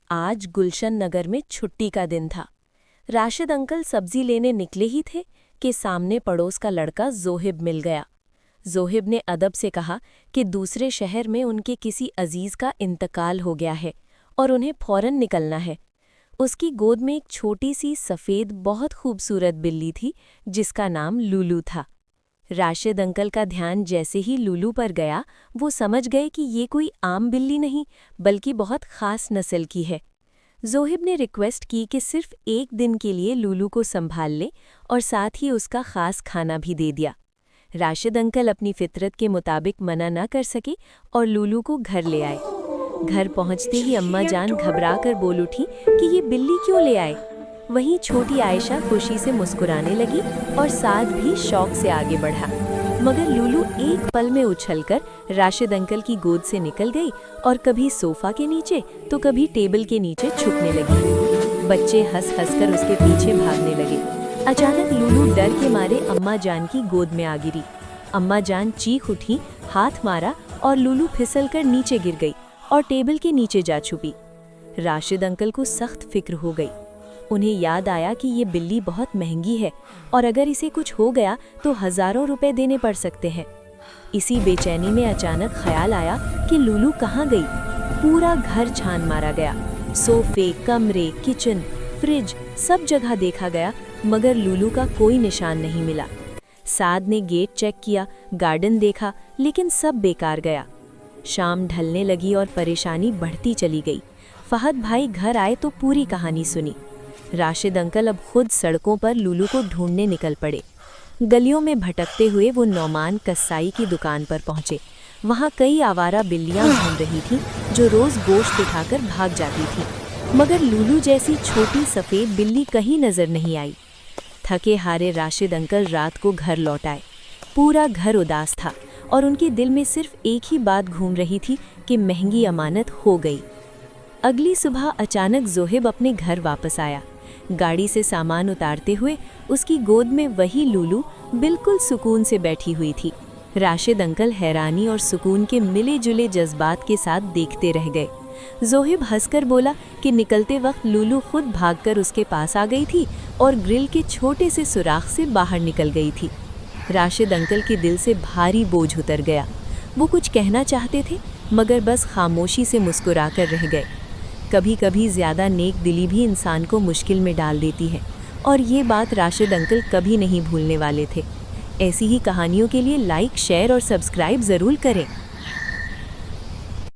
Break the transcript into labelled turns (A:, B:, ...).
A: आज गुलशन नगर में छुट्टी का दिन था। राशिद अंकल सब्जी लेने निकले ही थे कि सामने पड़ोस का लड़का जोहिब मिल गया। जोहिब ने अदब से कहा कि दूसरे शहर में उनके किसी अजीज का इंतकाल हो गया है और उन्हें फौरन निकलना है। उसकी गोद में एक छोटी सी सफ़ेद बहुत खूबसूरत बिल्ली थी जिसका नाम लूलू था। राशिद अंकल का ध्यान जैसे ही लूलू पर गया, वो समझ गए कि ये कोई आम बिल्ली नहीं बल्कि बहुत ख़ास नस्ल की है। जोहिब ने रिक्वेस्ट की कि सिर्फ एक दिन के लिए लूलू को संभाल ले और साथ ही उसका ख़ास खाना भी दे दिया। राशिद अंकल अपनी फितरत के मुताबिक मना न कर सके और लूलू को घर ले आए। घर पहुंचते ही अम्मा जान घबरा कर बोल उठी कि ये बिल्ली क्यों ले आए। वहीं छोटी आयशा खुशी से मुस्कुराने लगी और साद भी शौक से आगे बढ़ा। मगर लूलू एक पल में उछलकर राशिद अंकल की गोद से निकल गई और कभी सोफा के नीचे तो कभी टेबल के नीचे छुपने लगी। बच्चे हंस हंसकर उसके पीछे भागने लगे। अचानक लूलू डर के मारे अम्मा जान की गोद में आ गिरी। अम्मा जान चीख उठी, हाथ मारा और लूलू फिसलकर नीचे गिर गई और टेबल के नीचे जा छुपी। राशिद अंकल को सख्त फिक्र हो गई। उन्हें याद आया कि ये बिल्ली बहुत महंगी है और अगर इसे कुछ हो गया तो हज़ारों रुपए देने पड़ सकते हैं। इसी बेचैनी में अचानक ख्याल आया कि लूलू कहाँ गई। पूरा घर छान मारा गया, सोफे, कमरे, किचन, फ्रिज, सब जगह देखा गया, मगर लूलू का कोई निशान नहीं मिला। साद ने गेट चेक किया, गार्डन देखा, लेकिन सब बेकार गया। शाम ढलने लगी और परेशानी बढ़ती चली गई। फहद भाई घर आए तो पूरी कहानी सुनी। राशिद अंकल अब खुद सड़कों पर लूलू को ढूंढने निकल पड़े। गलियों में भटकते हुए वो नौमान कसाई की दुकान पर पहुंचे। वहां कई आवारा बिल्लियां घूम रही थीं जो रोज गोश्त उठाकर भाग जाती थीं, मगर लूलू जैसी छोटी सफ़ेद बिल्ली कहीं नजर नहीं आई। थके हारे राशिद अंकल रात को घर लौट आए। पूरा घर उदास था और उनके दिल में सिर्फ एक ही बात घूम रही थी कि महंगी अमानत हो गई। अगली सुबह अचानक जोहिब अपने घर वापस आया। गाड़ी से सामान उतारते हुए उसकी गोद में वही लूलू बिल्कुल सुकून से बैठी हुई थी। राशिद अंकल हैरानी और सुकून के मिले जुले जज्बात के साथ देखते रह गए। जोहिब हंसकर बोला कि निकलते वक्त लूलू खुद भागकर उसके पास आ गई थी और ग्रिल के छोटे से सुराख से बाहर निकल गई थी। राशिद अंकल के दिल से भारी बोझ उतर गया। वो कुछ कहना चाहते थे मगर बस खामोशी से मुस्कुराकर रह गए। कभी कभी ज़्यादा नेक दिली भी इंसान को मुश्किल में डाल देती है और ये बात राशिद अंकल कभी नहीं भूलने वाले थे। ऐसी ही कहानियों के लिए लाइक, शेयर और सब्सक्राइब ज़रूर करें।